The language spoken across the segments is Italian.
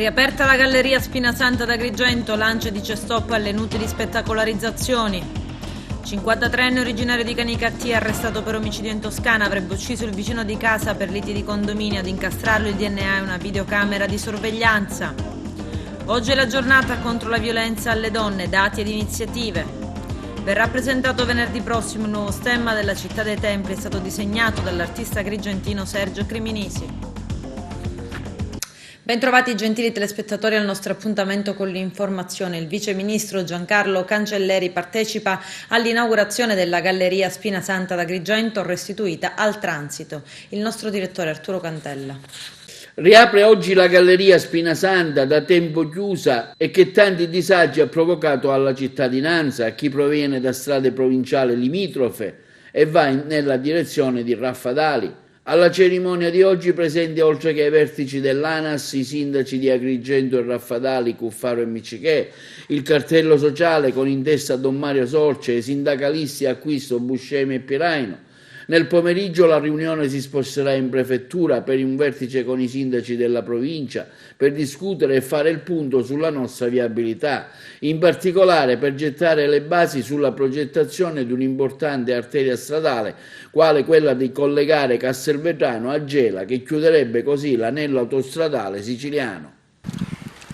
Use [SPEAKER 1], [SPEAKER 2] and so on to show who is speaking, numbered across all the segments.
[SPEAKER 1] Riaperta la galleria Spinasanta ad Agrigento, lancia dice stop alle inutili spettacolarizzazioni. 53enne originario di Canicattì arrestato per omicidio in Toscana, avrebbe ucciso il vicino di casa per liti di condominio, ad incastrarlo il DNA e una videocamera di sorveglianza. Oggi è la giornata contro la violenza alle donne, dati ed iniziative. Verrà presentato venerdì prossimo il nuovo stemma della Città dei Templi, è stato disegnato dall'artista agrigentino Sergio Criminisi. Bentrovati gentili telespettatori al nostro appuntamento con l'informazione. Il vice ministro Giancarlo Cancelleri partecipa all'inaugurazione della galleria Spinasanta ad Agrigento, restituita al transito. Il nostro direttore Arturo Cantella.
[SPEAKER 2] Riapre oggi la galleria Spinasanta, da tempo chiusa e che tanti disagi ha provocato alla cittadinanza, a chi proviene da strade provinciali limitrofe e va nella direzione di Raffadali. Alla cerimonia di oggi presenti, oltre che ai vertici dell'ANAS, i sindaci di Agrigento e Raffadali, Cuffaro e Miccichè, il cartello sociale con in testa Don Mario Sorce, i sindacalisti Acquisto, Buscemi e Piraino. Nel pomeriggio la riunione si sposterà in prefettura per un vertice con i sindaci della provincia per discutere e fare il punto sulla nostra viabilità, in particolare per gettare le basi sulla progettazione di un'importante arteria stradale, quale quella di collegare Castelvetrano a Gela, che chiuderebbe così l'anello autostradale siciliano.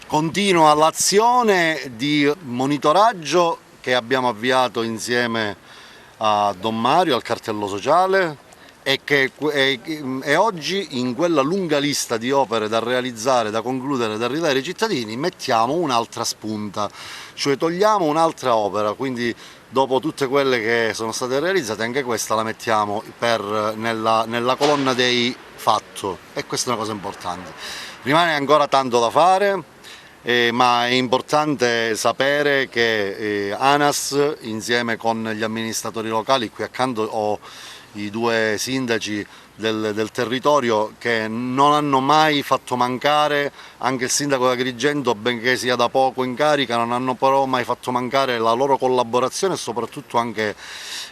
[SPEAKER 3] Continua l'azione di monitoraggio che abbiamo avviato insieme a Don Mario, al cartello sociale, e oggi in quella lunga lista di opere da realizzare, da concludere, da ridare ai cittadini mettiamo un'altra spunta, cioè togliamo un'altra opera, quindi dopo tutte quelle che sono state realizzate anche questa la mettiamo nella colonna dei fatto, e questa è una cosa importante. Rimane ancora tanto da fare. Ma è importante sapere che ANAS, insieme con gli amministratori locali, qui accanto ho i due sindaci del territorio che non hanno mai fatto mancare, anche il sindaco di Agrigento, benché sia da poco in carica, non hanno però mai fatto mancare la loro collaborazione e soprattutto anche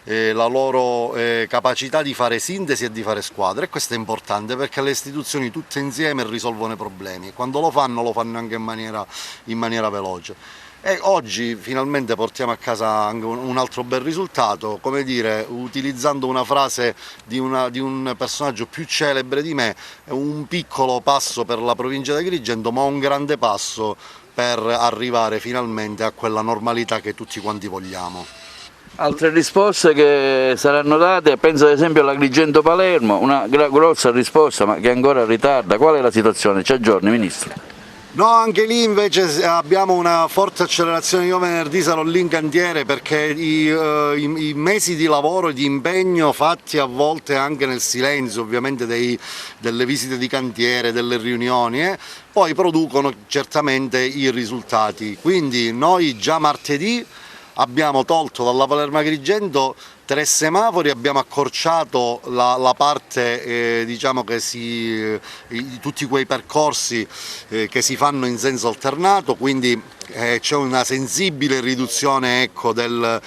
[SPEAKER 3] la loro capacità di fare sintesi e di fare squadre, e questo è importante perché le istituzioni tutte insieme risolvono i problemi e quando lo fanno anche in maniera veloce. E oggi finalmente portiamo a casa anche un altro bel risultato, come dire, utilizzando una frase di un personaggio più celebre di me, un piccolo passo per la provincia di Agrigento, ma un grande passo per arrivare finalmente a quella normalità che tutti quanti vogliamo.
[SPEAKER 4] Altre risposte che saranno date, penso ad esempio all'Agrigento-Palermo, una grossa risposta ma che ancora ritarda. Qual è la situazione? Ci aggiorni, Ministro?
[SPEAKER 3] No, anche lì invece abbiamo una forte accelerazione. Io venerdì sarò lì in cantiere perché i mesi di lavoro e di impegno fatti a volte anche nel silenzio ovviamente delle visite di cantiere, delle riunioni, poi producono certamente i risultati. Quindi noi già martedì abbiamo tolto dalla Palermo Agrigento 3 semafori, abbiamo accorciato la parte diciamo che tutti quei percorsi che si fanno in senso alternato, quindi c'è una sensibile riduzione, ecco, delle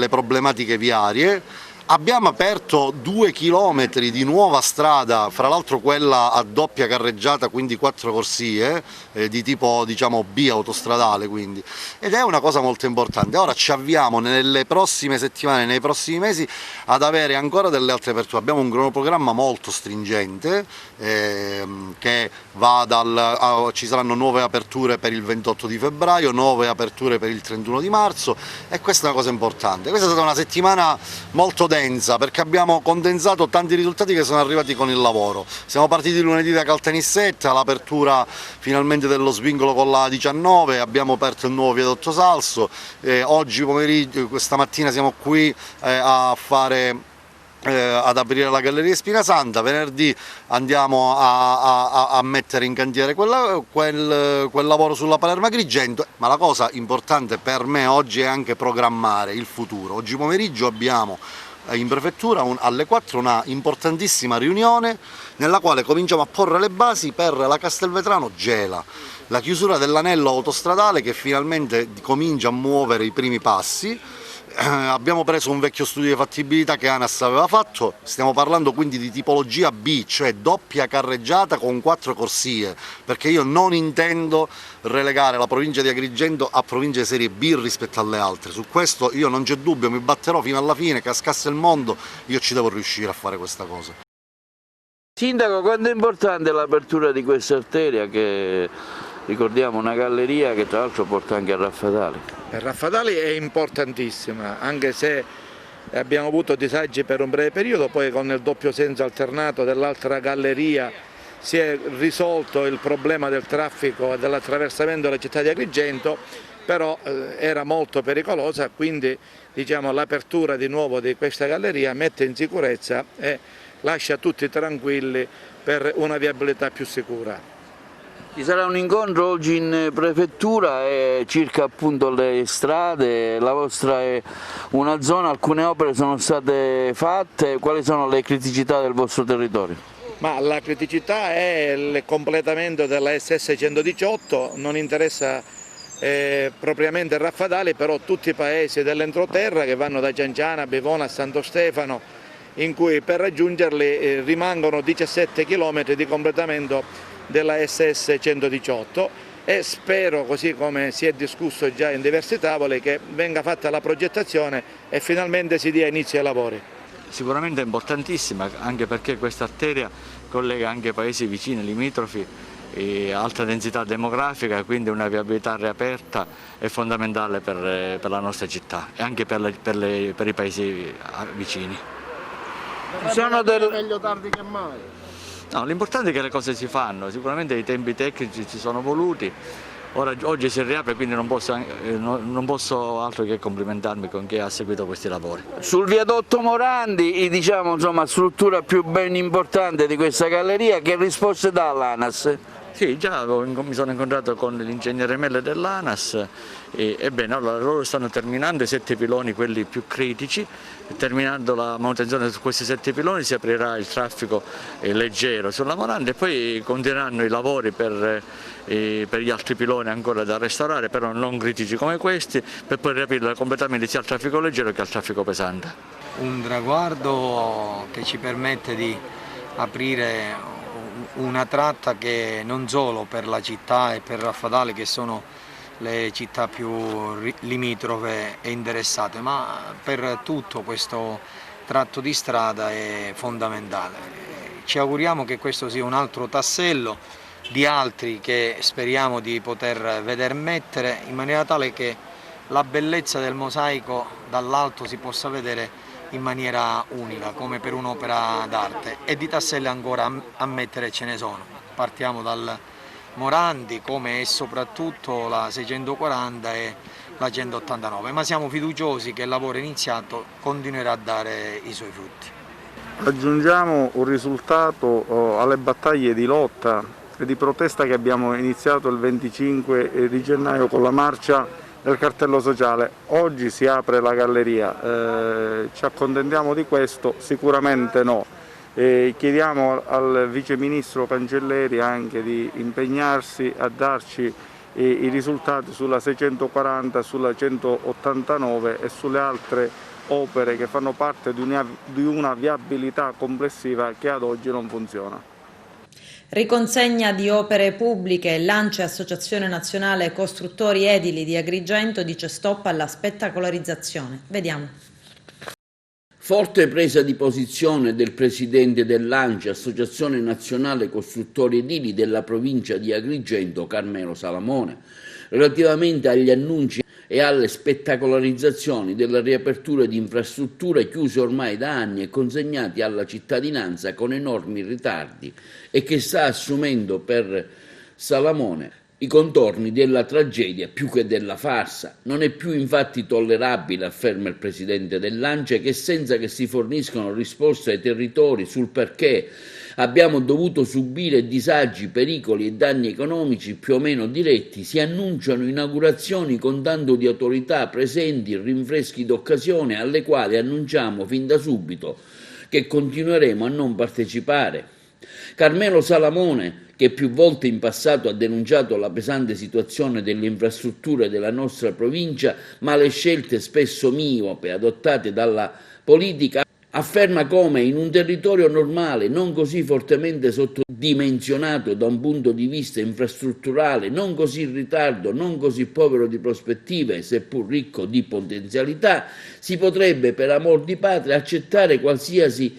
[SPEAKER 3] problematiche viarie. Abbiamo aperto 2 chilometri di nuova strada, fra l'altro quella a doppia carreggiata, quindi 4 corsie, di tipo diciamo B autostradale, quindi, ed è una cosa molto importante. Ora ci avviamo nelle prossime settimane, nei prossimi mesi ad avere ancora delle altre aperture. Abbiamo un cronoprogramma molto stringente che va ci saranno nuove aperture per il 28 di febbraio, nuove aperture per il 31 di marzo, e questa è una cosa importante. Questa è stata una settimana molto densa perché abbiamo condensato tanti risultati che sono arrivati con il lavoro. Siamo partiti lunedì da Caltanissetta, l'apertura finalmente dello svincolo con la 19, abbiamo aperto il nuovo viadotto Salso, oggi pomeriggio, questa mattina siamo qui ad aprire la galleria Spinasanta, venerdì andiamo a mettere in cantiere quel lavoro sulla Palermo Agrigento, ma la cosa importante per me oggi è anche programmare il futuro. Oggi pomeriggio abbiamo in prefettura alle 4 una importantissima riunione nella quale cominciamo a porre le basi per la Castelvetrano-Gela, la chiusura dell'anello autostradale che finalmente comincia a muovere i primi passi, Abbiamo preso un vecchio studio di fattibilità che ANAS aveva fatto, stiamo parlando quindi di tipologia B, cioè doppia carreggiata con 4 corsie, perché io non intendo relegare la provincia di Agrigento a provincia di serie B rispetto alle altre. Su questo io non c'è dubbio, mi batterò fino alla fine, cascasse il mondo, io ci devo riuscire a fare questa cosa.
[SPEAKER 4] Sindaco, quanto è importante l'apertura di questa arteria che, ricordiamo, una galleria che tra l'altro porta anche a Raffadali?
[SPEAKER 5] Per Raffadali è importantissima, anche se abbiamo avuto disagi per un breve periodo, poi con il doppio senso alternato dell'altra galleria si è risolto il problema del traffico e dell'attraversamento della città di Agrigento, però era molto pericolosa, quindi diciamo, l'apertura di nuovo di questa galleria mette in sicurezza e lascia tutti tranquilli per una viabilità più sicura.
[SPEAKER 4] Ci sarà un incontro oggi in prefettura circa appunto le strade, la vostra è una zona, alcune opere sono state fatte, quali sono le criticità del vostro territorio?
[SPEAKER 5] Ma la criticità è il completamento della SS 118, non interessa propriamente Raffadali, però tutti i paesi dell'entroterra che vanno da Cianciana, Bivona a Santo Stefano, in cui per raggiungerli rimangono 17 km di completamento della SS 118 e spero, così come si è discusso già in diversi tavoli, che venga fatta la progettazione e finalmente si dia inizio ai lavori.
[SPEAKER 6] Sicuramente è importantissima, anche perché questa arteria collega anche paesi vicini, limitrofi, alta densità demografica, quindi una viabilità riaperta è fondamentale per la nostra città e anche per i paesi vicini.
[SPEAKER 7] Meglio tardi che mai.
[SPEAKER 6] No, l'importante è che le cose si fanno, sicuramente i tempi tecnici ci sono voluti, oggi si riapre, quindi non posso altro che complimentarmi con chi ha seguito questi lavori.
[SPEAKER 4] Sul viadotto Morandi, diciamo, insomma, struttura più ben importante di questa galleria, che risposte dà all'ANAS?
[SPEAKER 6] Sì, già mi sono incontrato con l'ingegnere Melle dell'ANAS e bene, allora loro stanno terminando i 7 piloni, quelli più critici. Terminando la manutenzione su questi 7 piloni si aprirà il traffico leggero sulla Morandi e poi continueranno i lavori per gli altri piloni ancora da restaurare, però non critici come questi, per poi riaprire completamente sia al traffico leggero che al traffico pesante.
[SPEAKER 7] Un traguardo che ci permette di aprire una tratta che non solo per la città e per Raffadali, che sono le città più limitrofe e interessate, ma per tutto questo tratto di strada è fondamentale. Ci auguriamo che questo sia un altro tassello di altri che speriamo di poter veder mettere, in maniera tale che la bellezza del mosaico dall'alto si possa vedere in maniera unica, come per un'opera d'arte, e di tasselli ancora a mettere ce ne sono. Partiamo dal Morandi, come e soprattutto la 640 e la 189, ma siamo fiduciosi che il lavoro iniziato continuerà a dare i suoi frutti.
[SPEAKER 8] Aggiungiamo un risultato alle battaglie di lotta e di protesta che abbiamo iniziato il 25 di gennaio con la marcia del cartello sociale. Oggi si apre la galleria, ci accontentiamo di questo? Sicuramente no. Chiediamo al Vice Ministro Cancelleri anche di impegnarsi a darci i risultati sulla 640, sulla 189 e sulle altre opere che fanno parte di una viabilità complessiva che ad oggi non funziona.
[SPEAKER 1] Riconsegna di opere pubbliche, Lance Associazione Nazionale Costruttori Edili di Agrigento dice stop alla spettacolarizzazione. Vediamo.
[SPEAKER 2] Forte presa di posizione del presidente dell'ANCE, Associazione Nazionale Costruttori Edili della provincia di Agrigento, Carmelo Salamone, relativamente agli annunci e alle spettacolarizzazioni della riapertura di infrastrutture chiuse ormai da anni e consegnati alla cittadinanza con enormi ritardi e che sta assumendo per Salamone i contorni della tragedia più che della farsa. Non è più infatti tollerabile, afferma il presidente dell'ANCE, che senza che si forniscano risposte ai territori sul perché abbiamo dovuto subire disagi, pericoli e danni economici più o meno diretti, si annunciano inaugurazioni con tanto di autorità presenti, rinfreschi d'occasione alle quali annunciamo fin da subito che continueremo a non partecipare. Carmelo Salamone, che più volte in passato ha denunciato la pesante situazione delle infrastrutture della nostra provincia, ma le scelte spesso miope adottate dalla politica, afferma come in un territorio normale, non così fortemente sottodimensionato da un punto di vista infrastrutturale, non così in ritardo, non così povero di prospettive, seppur ricco di potenzialità, si potrebbe per amor di patria accettare qualsiasi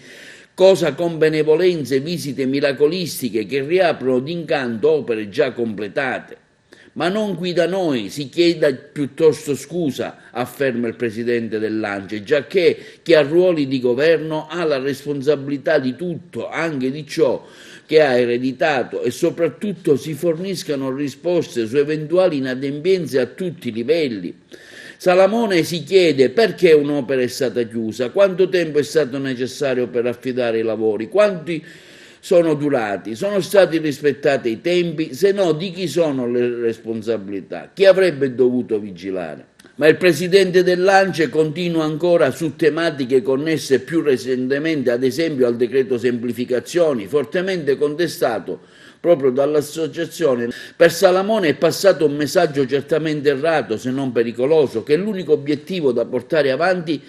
[SPEAKER 2] cosa con benevolenze, visite miracolistiche che riaprono d'incanto opere già completate. Ma non qui da noi, si chieda piuttosto scusa, afferma il presidente dell'ANCE, giacché chi ha ruoli di governo ha la responsabilità di tutto, anche di ciò che ha ereditato, e soprattutto si forniscano risposte su eventuali inadempienze a tutti i livelli. Salamone si chiede perché un'opera è stata chiusa, quanto tempo è stato necessario per affidare i lavori, quanti sono durati, sono stati rispettati i tempi, se no di chi sono le responsabilità, chi avrebbe dovuto vigilare. Ma il presidente dell'ANCE continua ancora su tematiche connesse più recentemente, ad esempio al decreto semplificazioni, fortemente contestato proprio dall'associazione. Per Salamone è passato un messaggio certamente errato, se non pericoloso, che l'unico obiettivo da portare avanti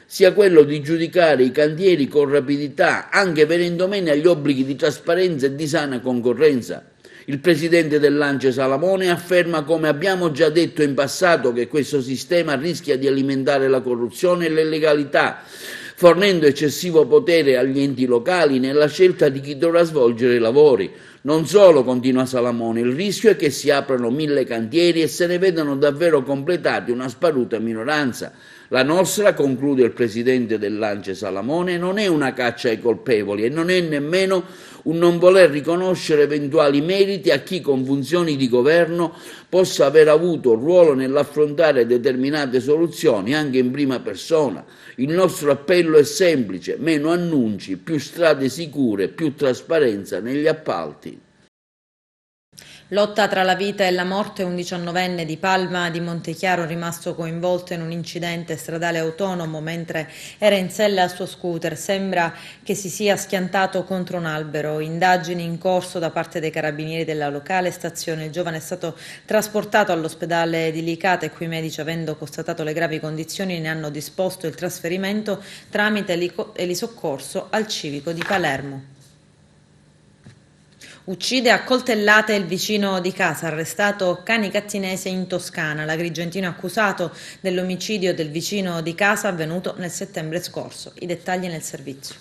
[SPEAKER 2] sia quello di giudicare i cantieri con rapidità, anche venendo meno agli obblighi di trasparenza e di sana concorrenza. Il presidente dell'ANCE Salamone afferma, come abbiamo già detto in passato, che questo sistema rischia di alimentare la corruzione e l'illegalità, fornendo eccessivo potere agli enti locali nella scelta di chi dovrà svolgere i lavori. Non solo, continua Salamone, il rischio è che si aprano 1000 cantieri e se ne vedano davvero completati una sparuta minoranza. La nostra, conclude il presidente dell'ANCE Salamone, non è una caccia ai colpevoli e non è nemmeno un non voler riconoscere eventuali meriti a chi con funzioni di governo possa aver avuto un ruolo nell'affrontare determinate soluzioni anche in prima persona. Il nostro appello è semplice: meno annunci, più strade sicure, più trasparenza negli appalti.
[SPEAKER 1] Lotta tra la vita e la morte, un 19enne di Palma di Montechiaro rimasto coinvolto in un incidente stradale autonomo mentre era in sella al suo scooter. Sembra che si sia schiantato contro un albero. Indagini in corso da parte dei carabinieri della locale stazione. Il giovane è stato trasportato all'ospedale di Licata e qui i medici, avendo constatato le gravi condizioni, ne hanno disposto il trasferimento tramite elisoccorso al civico di Palermo. Uccide a coltellate il vicino di casa, arrestato Canicattinese in Toscana. L'agrigentino è accusato dell'omicidio del vicino di casa avvenuto nel settembre scorso. I dettagli nel servizio.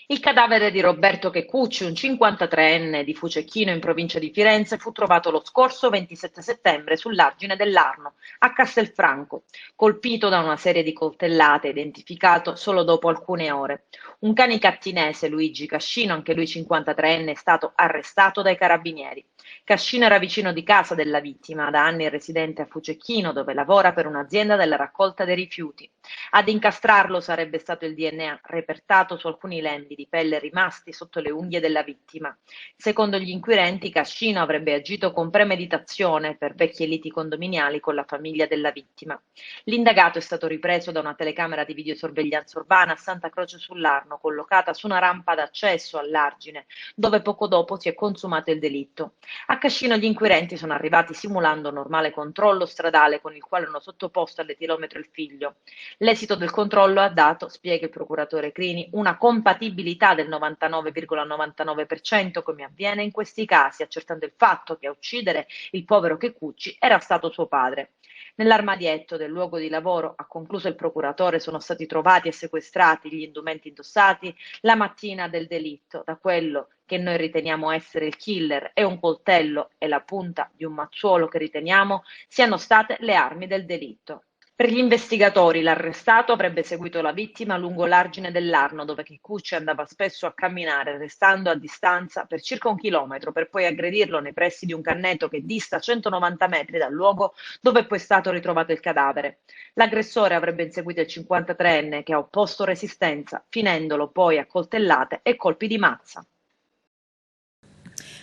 [SPEAKER 9] Il cadavere di Roberto Checcucci, un 53enne di Fucecchino in provincia di Firenze, fu trovato lo scorso 27 settembre sull'argine dell'Arno, a Castelfranco, colpito da una serie di coltellate, identificato solo dopo alcune ore. Un canicattinese, Luigi Cascino, anche lui 53enne, è stato arrestato dai carabinieri. Cascino era vicino di casa della vittima, da anni residente a Fucecchino, dove lavora per un'azienda della raccolta dei rifiuti. Ad incastrarlo sarebbe stato il DNA repertato su alcuni lembi di pelle rimasti sotto le unghie della vittima. Secondo gli inquirenti, Cascino avrebbe agito con premeditazione per vecchie liti condominiali con la famiglia della vittima. L'indagato è stato ripreso da una telecamera di videosorveglianza urbana a Santa Croce sull'Arno, collocata su una rampa d'accesso all'argine, dove poco dopo si è consumato il delitto. A Cascino gli inquirenti sono arrivati simulando un normale controllo stradale con il quale hanno sottoposto all'etilometro il figlio. L'esito del controllo ha dato, spiega il procuratore Crini, una compatibilità del 99,99%, come avviene in questi casi, accertando il fatto che a uccidere il povero Checcucci era stato suo padre. Nell'armadietto del luogo di lavoro, ha concluso il procuratore, sono stati trovati e sequestrati gli indumenti indossati la mattina del delitto da quello che noi riteniamo essere il killer e un coltello e la punta di un mazzuolo che riteniamo siano state le armi del delitto. Per gli investigatori l'arrestato avrebbe seguito la vittima lungo l'argine dell'Arno, dove Checcucci andava spesso a camminare, restando a distanza per circa 1 chilometro, per poi aggredirlo nei pressi di un canneto che dista 190 metri dal luogo dove poi è stato ritrovato il cadavere. L'aggressore avrebbe inseguito il 53enne, che ha opposto resistenza, finendolo poi a coltellate e colpi di mazza.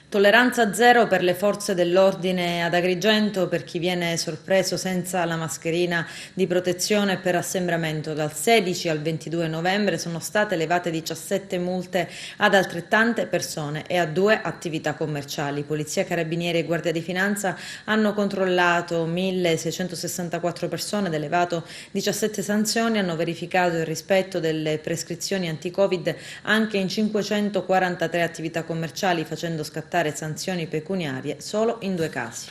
[SPEAKER 1] Tolleranza zero per le forze dell'ordine ad Agrigento per chi viene sorpreso senza la mascherina di protezione per assembramento. Dal 16 al 22 novembre sono state elevate 17 multe ad altrettante persone e a 2 attività commerciali. Polizia, Carabinieri e Guardia di Finanza hanno controllato 1.664 persone ed elevato 17 sanzioni, hanno verificato il rispetto delle prescrizioni anti-Covid anche in 543 attività commerciali, facendo scattare sanzioni pecuniarie solo in 2 casi.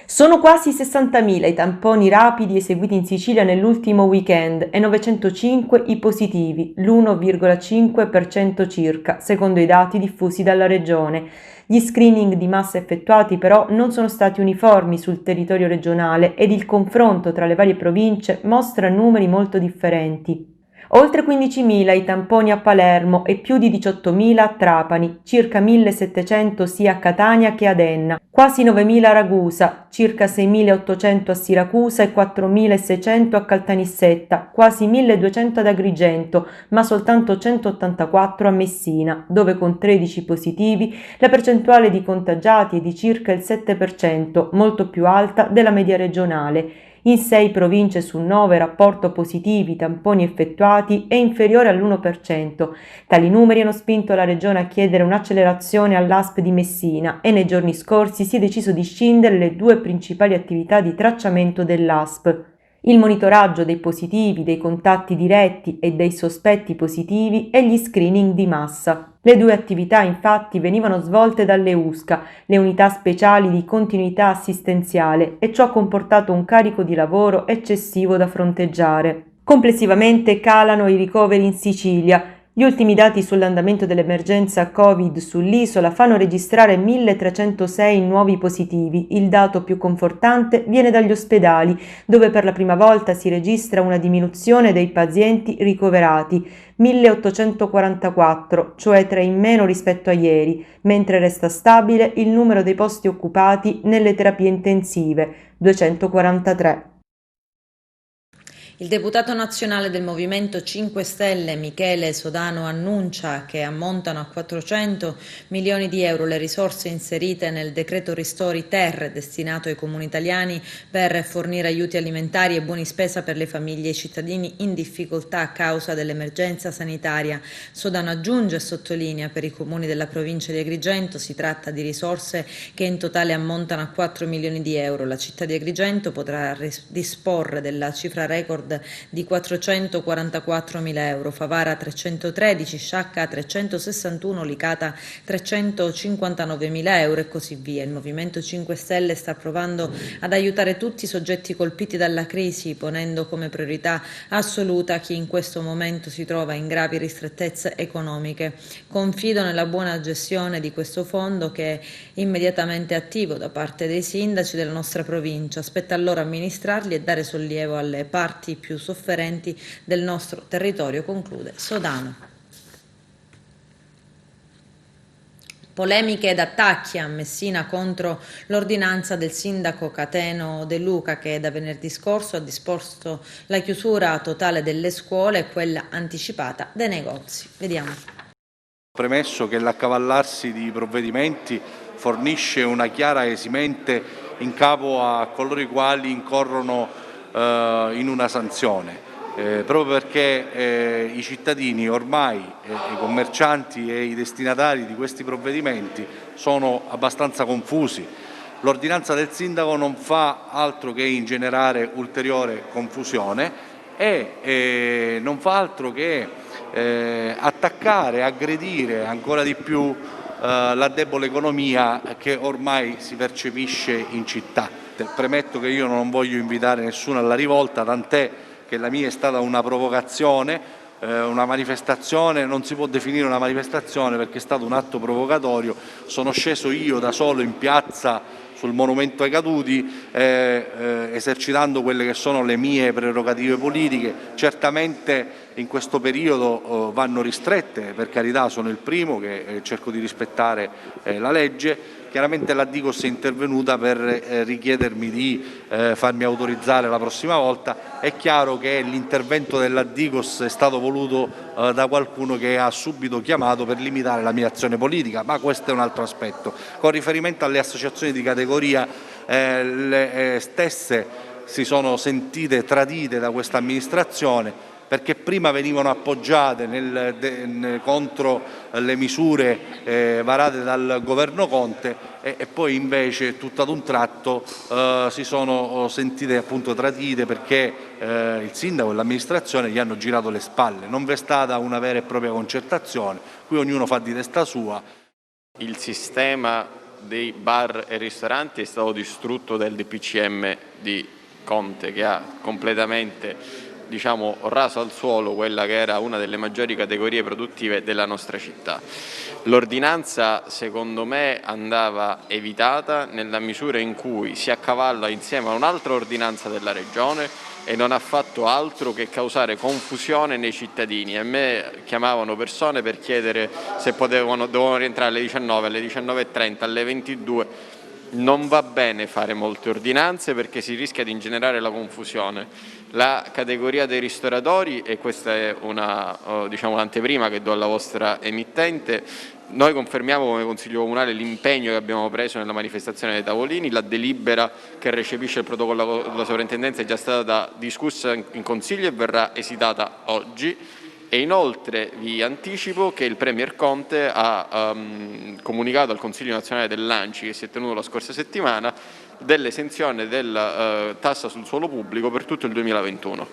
[SPEAKER 10] Sono quasi 60.000 i tamponi rapidi eseguiti in Sicilia nell'ultimo weekend e 905 i positivi, l'1,5% circa, secondo i dati diffusi dalla regione. Gli screening di massa effettuati però non sono stati uniformi sul territorio regionale ed il confronto tra le varie province mostra numeri molto differenti. Oltre 15.000 i tamponi a Palermo e più di 18.000 a Trapani, circa 1.700 sia a Catania che ad Enna, quasi 9.000 a Ragusa, circa 6.800 a Siracusa e 4.600 a Caltanissetta, quasi 1.200 ad Agrigento, ma soltanto 184 a Messina, dove con 13 positivi la percentuale di contagiati è di circa il 7%, molto più alta della media regionale. In 6 province su 9 il rapporto positivi tamponi effettuati è inferiore all'1%. Tali numeri hanno spinto la Regione a chiedere un'accelerazione all'ASP di Messina e nei giorni scorsi si è deciso di scindere le 2 principali attività di tracciamento dell'ASP. Il monitoraggio dei positivi, dei contatti diretti e dei sospetti positivi e gli screening di massa. Le 2 attività infatti venivano svolte dalle USCA, le unità speciali di continuità assistenziale, e ciò ha comportato un carico di lavoro eccessivo da fronteggiare. Complessivamente calano i ricoveri in Sicilia. Gli ultimi dati sull'andamento dell'emergenza Covid sull'isola fanno registrare 1.306 nuovi positivi. Il dato più confortante viene dagli ospedali, dove per la prima volta si registra una diminuzione dei pazienti ricoverati, 1.844, cioè 3 in meno rispetto a ieri, mentre resta stabile il numero dei posti occupati nelle terapie intensive, 243.
[SPEAKER 1] Il deputato nazionale del Movimento 5 Stelle Michele Sodano annuncia che ammontano a 400 milioni di euro le risorse inserite nel decreto Ristori Ter destinato ai comuni italiani per fornire aiuti alimentari e buoni spesa per le famiglie e i cittadini in difficoltà a causa dell'emergenza sanitaria. Sodano aggiunge e sottolinea: per i comuni della provincia di Agrigento si tratta di risorse che in totale ammontano a 4 milioni di euro. La città di Agrigento potrà disporre della cifra record di 444.000 euro, Favara 313, Sciacca 361, Licata 359.000 euro e così via. Il Movimento 5 Stelle sta provando ad aiutare tutti i soggetti colpiti dalla crisi, ponendo come priorità assoluta chi in questo momento si trova in gravi ristrettezze economiche. Confido nella buona gestione di questo fondo, che è immediatamente attivo da parte dei sindaci della nostra provincia. Spetta a loro amministrarli e dare sollievo alle parti più sofferenti del nostro territorio, conclude Sodano. Polemiche ed attacchi a Messina contro l'ordinanza del sindaco Cateno De Luca, che da venerdì scorso ha disposto la chiusura totale delle scuole e quella anticipata dei negozi. Vediamo.
[SPEAKER 11] Premesso che l'accavallarsi di provvedimenti fornisce una chiara esimente in capo a coloro i quali incorrono in una sanzione, proprio perché i cittadini ormai, i commercianti e i destinatari di questi provvedimenti sono abbastanza confusi. L'ordinanza del sindaco non fa altro che ingenerare ulteriore confusione e non fa altro che attaccare, aggredire ancora di più la debole economia che ormai si percepisce in città. Premetto che io non voglio invitare nessuno alla rivolta, tant'è che la mia è stata una provocazione, una manifestazione. Non si può definire una manifestazione perché è stato un atto provocatorio. Sono sceso io da solo in piazza sul monumento ai caduti, esercitando quelle che sono le mie prerogative politiche. Certamente in questo periodo vanno ristrette, per carità, sono il primo che cerco di rispettare la legge. Chiaramente la Digos è intervenuta per richiedermi di farmi autorizzare la prossima volta. È chiaro che l'intervento della Digos è stato voluto da qualcuno che ha subito chiamato per limitare la mia azione politica, ma questo è un altro aspetto. Con riferimento alle associazioni di categoria, le stesse si sono sentite tradite da questa amministrazione, perché prima venivano appoggiate contro le misure varate dal governo Conte e poi invece tutto ad un tratto si sono sentite appunto tradite, perché il sindaco e l'amministrazione gli hanno girato le spalle. Non v'è stata una vera e propria concertazione, qui ognuno fa di testa sua.
[SPEAKER 12] Il sistema dei bar e ristoranti è stato distrutto dal DPCM di Conte, che ha completamente raso al suolo quella che era una delle maggiori categorie produttive della nostra città. L'ordinanza, secondo me, andava evitata nella misura in cui si accavalla insieme a un'altra ordinanza della Regione e non ha fatto altro che causare confusione nei cittadini. A me chiamavano persone per chiedere se dovevano rientrare alle 19, alle 19:30, alle 22. Non va bene fare molte ordinanze perché si rischia di ingenerare la confusione. La categoria dei ristoratori, e questa è un'anteprima che do alla vostra emittente, noi confermiamo come Consiglio Comunale l'impegno che abbiamo preso nella manifestazione dei tavolini. La delibera che recepisce il protocollo della sovrintendenza è già stata discussa in Consiglio e verrà esitata oggi. E inoltre vi anticipo che il Premier Conte ha comunicato al Consiglio nazionale dell'ANCI, che si è tenuto la scorsa settimana, dell'esenzione della tassa sul suolo pubblico per tutto il 2021.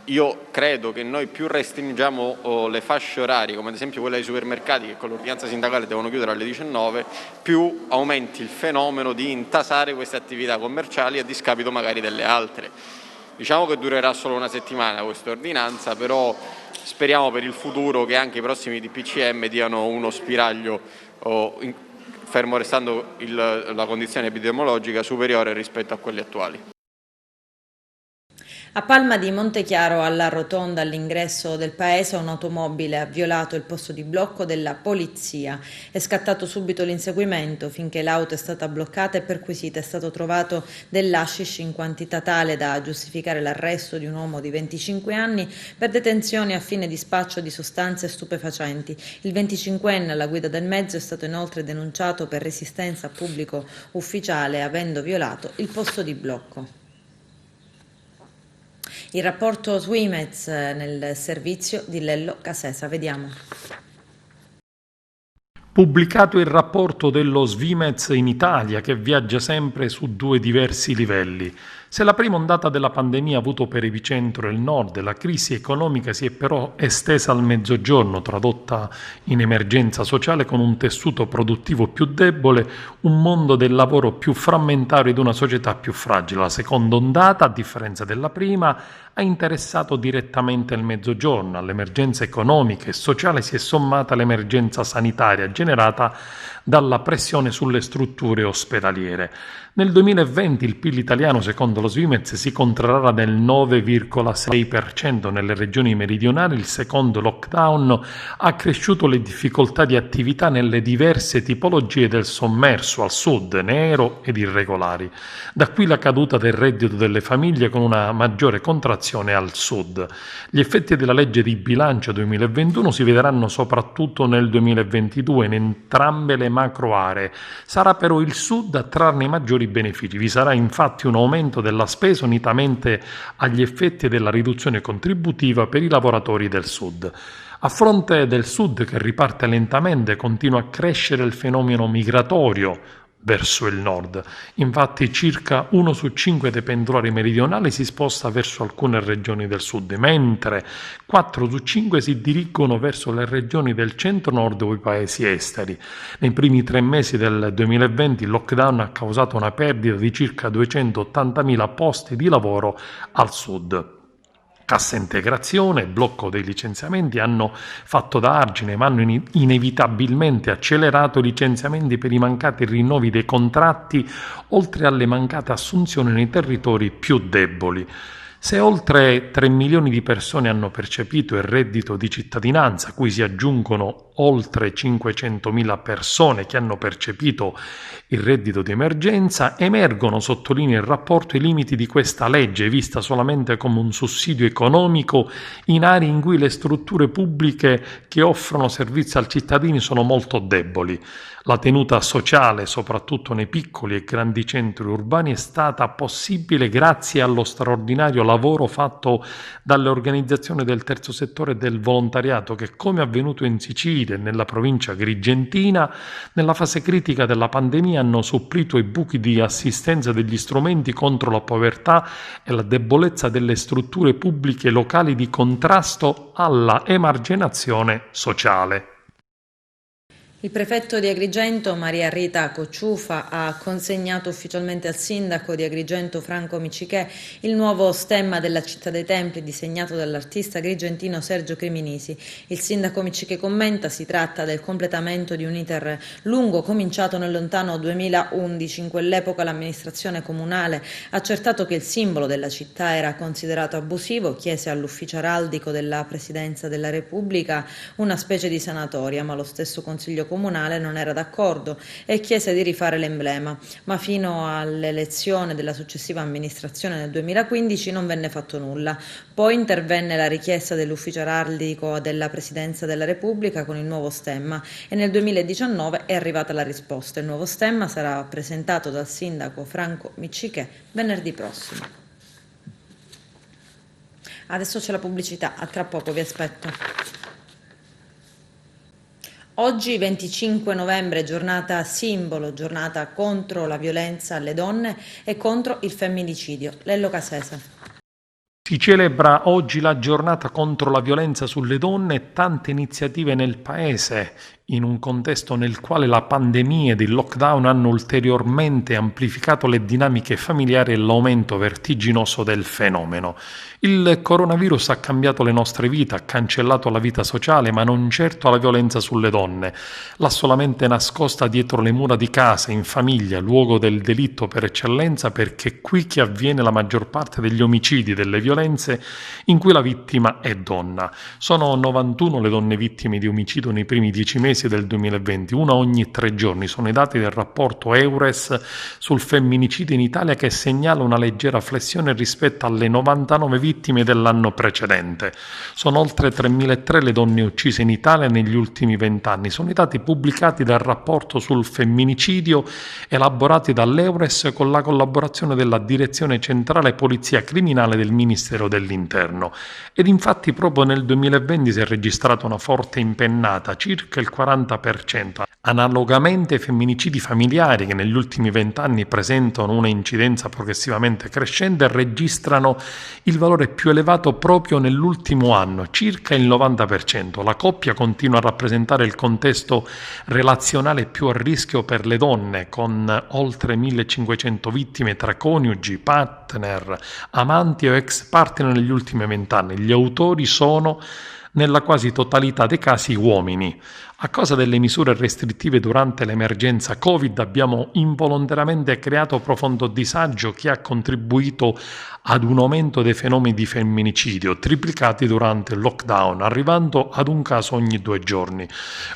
[SPEAKER 12] Io credo che noi più restringiamo le fasce orarie, come ad esempio quella dei supermercati che con l'ordinanza sindacale devono chiudere alle 19, più aumenti il fenomeno di intasare queste attività commerciali a discapito magari delle altre. Diciamo che durerà solo una settimana questa ordinanza, però speriamo per il futuro che anche i prossimi DPCM diano uno spiraglio, fermo restando la condizione epidemiologica, superiore rispetto a quelli attuali.
[SPEAKER 1] A Palma di Montechiaro, alla rotonda all'ingresso del paese, un'automobile ha violato il posto di blocco della polizia. È scattato subito l'inseguimento finché l'auto è stata bloccata e perquisita. È stato trovato dell'hashish in quantità tale da giustificare l'arresto di un uomo di 25 anni per detenzione a fine di spaccio di sostanze stupefacenti. Il 25enne alla guida del mezzo è stato inoltre denunciato per resistenza a pubblico ufficiale, avendo violato il posto di blocco. Il rapporto Svimez nel servizio di Lello Casesa, vediamo.
[SPEAKER 13] Pubblicato il rapporto dello Svimez in Italia, che viaggia sempre su due diversi livelli. Se la prima ondata della pandemia ha avuto per epicentro il nord, la crisi economica si è però estesa al mezzogiorno, tradotta in emergenza sociale con un tessuto produttivo più debole, un mondo del lavoro più frammentario ed una società più fragile. La seconda ondata, a differenza della prima, ha interessato direttamente il mezzogiorno. All'emergenza economica e sociale si è sommata l'emergenza sanitaria generata dalla pressione sulle strutture ospedaliere. Nel 2020 il PIL italiano, secondo lo Svimez, si contrarrà del 9,6% nelle regioni meridionali. Il secondo lockdown ha accresciuto le difficoltà di attività nelle diverse tipologie del sommerso, al sud, nero ed irregolari. Da qui la caduta del reddito delle famiglie con una maggiore contrazione al sud. Gli effetti della legge di bilancio 2021 si vedranno soprattutto nel 2022 in entrambe le macro aree. Sarà però il sud a trarne i maggiori benefici. Vi sarà infatti un aumento della spesa unitamente agli effetti della riduzione contributiva per i lavoratori del sud. A fronte del sud che riparte lentamente, continua a crescere il fenomeno migratorio verso il nord. Infatti circa 1 su 5 dei pendolari meridionali si sposta verso alcune regioni del sud, mentre 4 su 5 si dirigono verso le regioni del centro-nord o i paesi esteri. Nei primi 3 mesi del 2020 il lockdown ha causato una perdita di circa 280.000 posti di lavoro al sud. Cassa integrazione, blocco dei licenziamenti hanno fatto da argine, ma hanno inevitabilmente accelerato i licenziamenti per i mancati rinnovi dei contratti, oltre alle mancate assunzioni nei territori più deboli. Se oltre 3 milioni di persone hanno percepito il reddito di cittadinanza, a cui si aggiungono oltre 500.000 persone che hanno percepito il reddito di emergenza, emergono, sottolinea il rapporto, i limiti di questa legge, vista solamente come un sussidio economico in aree in cui le strutture pubbliche che offrono servizi al cittadino sono molto deboli. La tenuta sociale, soprattutto nei piccoli e grandi centri urbani, è stata possibile grazie allo straordinario lavoro fatto dalle organizzazioni del terzo settore e del volontariato che, come avvenuto in Sicilia e nella provincia agrigentina, nella fase critica della pandemia hanno supplito i buchi di assistenza degli strumenti contro la povertà e la debolezza delle strutture pubbliche locali di contrasto alla emarginazione sociale.
[SPEAKER 1] Il prefetto di Agrigento, Maria Rita Cocciufa, ha consegnato ufficialmente al sindaco di Agrigento, Franco Miccichè, il nuovo stemma della Città dei Templi disegnato dall'artista agrigentino Sergio Creminisi. Il sindaco Miccichè commenta: si tratta del completamento di un iter lungo cominciato nel lontano 2011. In quell'epoca l'amministrazione comunale ha accertato che il simbolo della città era considerato abusivo, chiese all'ufficio araldico della Presidenza della Repubblica una specie di sanatoria, ma lo stesso Consiglio comunale non era d'accordo e chiese di rifare l'emblema, ma fino all'elezione della successiva amministrazione nel 2015 non venne fatto nulla. Poi intervenne la richiesta dell'ufficio araldico della Presidenza della Repubblica con il nuovo stemma e nel 2019 è arrivata la risposta. Il nuovo stemma sarà presentato dal sindaco Franco Miccichè venerdì prossimo. Adesso c'è la pubblicità, a tra poco, vi aspetto. Oggi 25 novembre, giornata simbolo, giornata contro la violenza alle donne e contro il femminicidio. Lello Casese.
[SPEAKER 13] Si celebra oggi la giornata contro la violenza sulle donne e tante iniziative nel Paese, in un contesto nel quale la pandemia ed il lockdown hanno ulteriormente amplificato le dinamiche familiari e l'aumento vertiginoso del fenomeno. Il coronavirus ha cambiato le nostre vite, ha cancellato la vita sociale, ma non certo la violenza sulle donne. L'ha solamente nascosta dietro le mura di casa, in famiglia, luogo del delitto per eccellenza, perché è qui che avviene la maggior parte degli omicidi, delle violenze in cui la vittima è donna. Sono 91 le donne vittime di omicidio nei primi 10 mesi del 2020, una ogni 3 giorni. Sono i dati del rapporto Eures sul femminicidio in Italia, che segnala una leggera flessione rispetto alle 99 vittime dell'anno precedente. Sono oltre 3.300 le donne uccise in Italia negli ultimi 20 anni. Sono i dati pubblicati dal rapporto sul femminicidio elaborati dall'Eures con la collaborazione della Direzione Centrale Polizia Criminale del Ministero dell'Interno. Ed infatti proprio nel 2020 si è registrata una forte impennata, circa il 40%. Analogamente ai femminicidi familiari, che negli ultimi 20 anni presentano una incidenza progressivamente crescente, registrano il valore più elevato proprio nell'ultimo anno, circa il 90%. La coppia continua a rappresentare il contesto relazionale più a rischio per le donne, con oltre 1.500 vittime tra coniugi, partner, amanti o ex partner negli ultimi 20 anni. Gli autori sono nella quasi totalità dei casi uomini. A causa delle misure restrittive durante l'emergenza Covid abbiamo involontariamente creato profondo disagio che ha contribuito ad un aumento dei fenomeni di femminicidio, triplicati durante il lockdown, arrivando ad un caso ogni 2 giorni.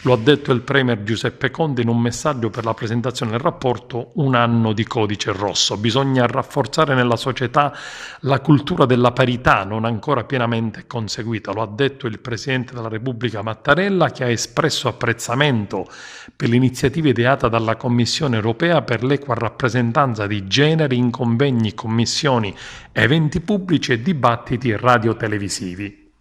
[SPEAKER 13] Lo ha detto il premier Giuseppe Conte in un messaggio per la presentazione del rapporto Un anno di codice rosso. Bisogna rafforzare nella società la cultura della parità, non ancora pienamente conseguita. Lo ha detto il Presidente della Repubblica Mattarella, che ha espresso apprezzamento per l'iniziativa ideata dalla Commissione europea per l'equa rappresentanza di genere in convegni, commissioni, eventi pubblici e dibattiti radiotelevisivi.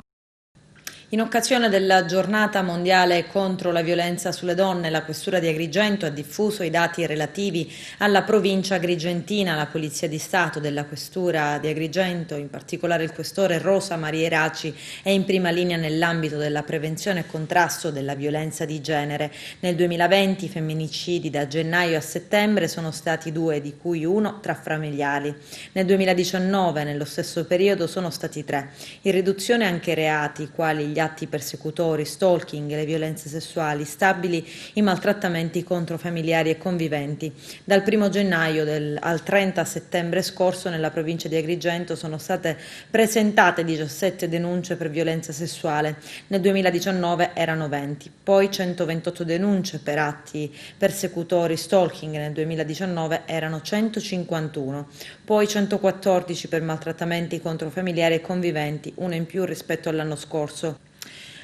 [SPEAKER 1] In occasione della giornata mondiale contro la violenza sulle donne, la Questura di Agrigento ha diffuso i dati relativi alla provincia agrigentina. La Polizia di Stato della Questura di Agrigento, in particolare il questore Rosa Maria Iraci, è in prima linea nell'ambito della prevenzione e contrasto della violenza di genere. Nel 2020 i femminicidi da gennaio a settembre sono stati 2, di cui 1 tra familiari. Nel 2019, nello stesso periodo, sono stati 3. In riduzione anche reati quali gli atti persecutori, stalking, le violenze sessuali, stabili i maltrattamenti contro familiari e conviventi. Dal 1 gennaio al 30 settembre scorso nella provincia di Agrigento sono state presentate 17 denunce per violenza sessuale, nel 2019 erano 20, poi 128 denunce per atti persecutori, stalking, nel 2019 erano 151, poi 114 per maltrattamenti contro familiari e conviventi, uno in più rispetto all'anno scorso.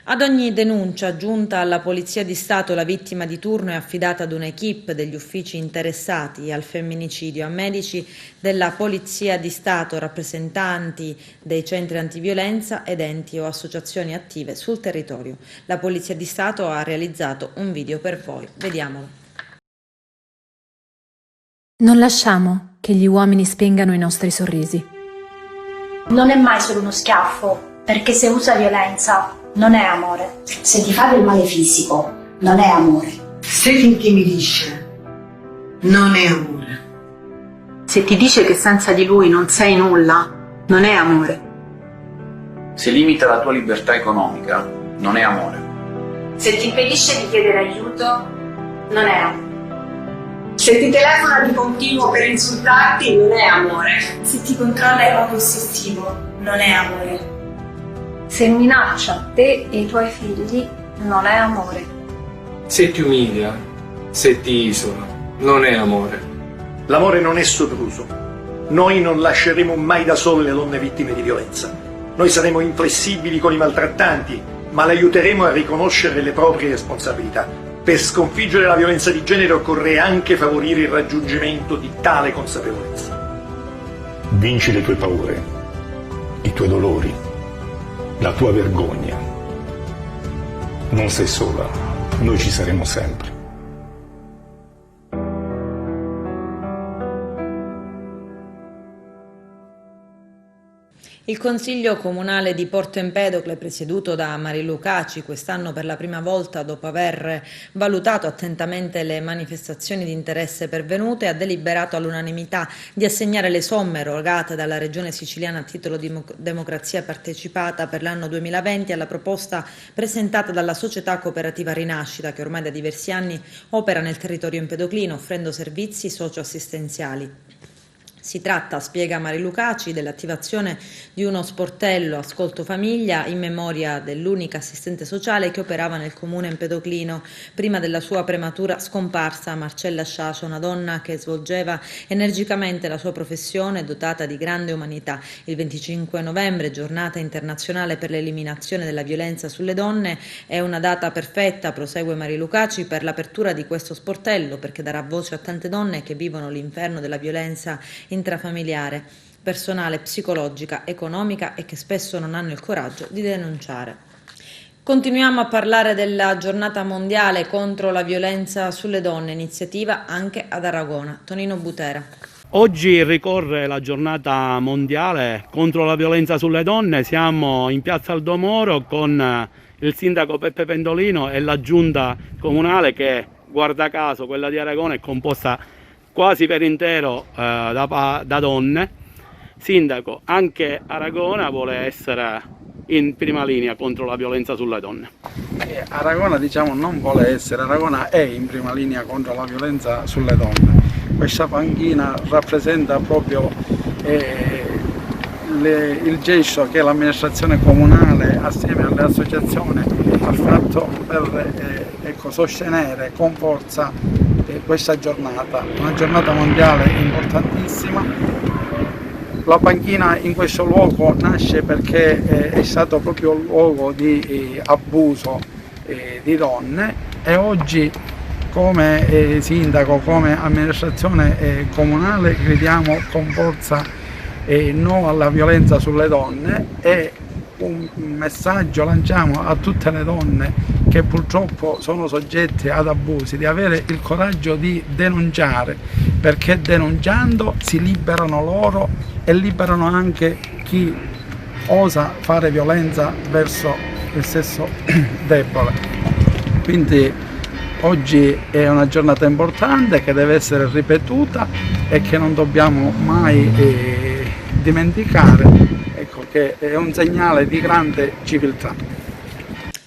[SPEAKER 1] Ad ogni denuncia giunta alla Polizia di Stato la vittima di turno è affidata ad un'equipe degli uffici interessati al femminicidio, a medici della Polizia di Stato, rappresentanti dei centri antiviolenza ed enti o associazioni attive sul territorio. La Polizia di Stato ha realizzato un video per voi. Vediamolo.
[SPEAKER 14] Non lasciamo che gli uomini spengano i nostri sorrisi.
[SPEAKER 15] Non è mai solo uno schiaffo, perché se usa violenza non è amore.
[SPEAKER 16] Se ti fa del male fisico, non è amore.
[SPEAKER 17] Se ti intimidisce, non è amore.
[SPEAKER 18] Se ti dice che senza di lui non sei nulla, non è amore.
[SPEAKER 19] Se limita la tua libertà economica, non è amore.
[SPEAKER 15] Se ti impedisce di chiedere aiuto, non è amore.
[SPEAKER 17] Se ti telefona di continuo per insultarti, non è amore.
[SPEAKER 15] Se ti controlla in modo ossessivo, non è amore.
[SPEAKER 20] Se minaccia te e i tuoi figli, non è amore.
[SPEAKER 21] Se ti umilia, se ti isola, non è amore.
[SPEAKER 22] L'amore non è sopruso. Noi non lasceremo mai da sole le donne vittime di violenza. Noi saremo inflessibili con i maltrattanti, ma le aiuteremo a riconoscere le proprie responsabilità. Per sconfiggere la violenza di genere occorre anche favorire il raggiungimento di tale consapevolezza.
[SPEAKER 23] Vinci le tue paure, i tuoi dolori, la tua vergogna. Non sei sola, noi ci saremo sempre.
[SPEAKER 1] Il Consiglio Comunale di Porto Empedocle, presieduto da Marilu Caci, quest'anno per la prima volta dopo aver valutato attentamente le manifestazioni di interesse pervenute, ha deliberato all'unanimità di assegnare le somme erogate dalla Regione Siciliana a titolo di democrazia partecipata per l'anno 2020 alla proposta presentata dalla Società Cooperativa Rinascita, che ormai da diversi anni opera nel territorio empedoclino offrendo servizi socioassistenziali. Si tratta, spiega Marilu Caci, dell'attivazione di uno sportello Ascolto Famiglia in memoria dell'unica assistente sociale che operava nel comune empedoclino prima della sua prematura scomparsa, Marcella Sciascia, una donna che svolgeva energicamente la sua professione dotata di grande umanità. Il 25 novembre, giornata internazionale per l'eliminazione della violenza sulle donne, è una data perfetta, prosegue Marilu Caci, per l'apertura di questo sportello, perché darà voce a tante donne che vivono l'inferno della violenza intrafamiliare, personale, psicologica, economica e che spesso non hanno il coraggio di denunciare. Continuiamo a parlare della giornata mondiale contro la violenza sulle donne, iniziativa anche ad Aragona. Tonino Butera.
[SPEAKER 24] Oggi ricorre la giornata mondiale contro la violenza sulle donne. Siamo in piazza Aldomoro con il sindaco Peppe Pendolino e la giunta comunale che, guarda caso, quella di Aragona è composta quasi per intero da donne. Sindaco, anche Aragona vuole essere in prima linea contro la violenza sulle donne.
[SPEAKER 7] Aragona non vuole essere, Aragona è in prima linea contro la violenza sulle donne. Questa panchina rappresenta proprio il gesto che l'amministrazione comunale assieme alle associazioni ha fatto per sostenere con forza questa giornata, una giornata mondiale importantissima. La panchina in questo luogo nasce perché è stato proprio un luogo di abuso di donne e oggi come sindaco, come amministrazione comunale gridiamo con forza no alla violenza sulle donne e
[SPEAKER 24] un messaggio lanciamo a tutte le donne che purtroppo sono soggette ad abusi, di avere il coraggio di denunciare, perché denunciando si liberano loro e liberano anche chi osa fare violenza verso il sesso debole. Quindi oggi è una giornata importante che deve essere ripetuta e che non dobbiamo mai dimenticare, ecco, che è un segnale di grande civiltà.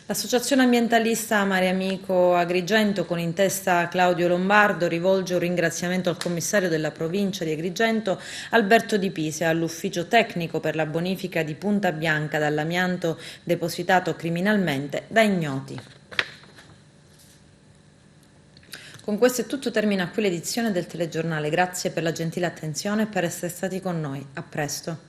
[SPEAKER 1] L'associazione ambientalista Mare Amico Agrigento, con in testa Claudio Lombardo, rivolge un ringraziamento al commissario della provincia di Agrigento, Alberto Di Pisa, e all'ufficio tecnico per la bonifica di Punta Bianca dall'amianto depositato criminalmente da ignoti. Con questo è tutto, termina qui l'edizione del telegiornale. Grazie per la gentile attenzione e per essere stati con noi. A presto.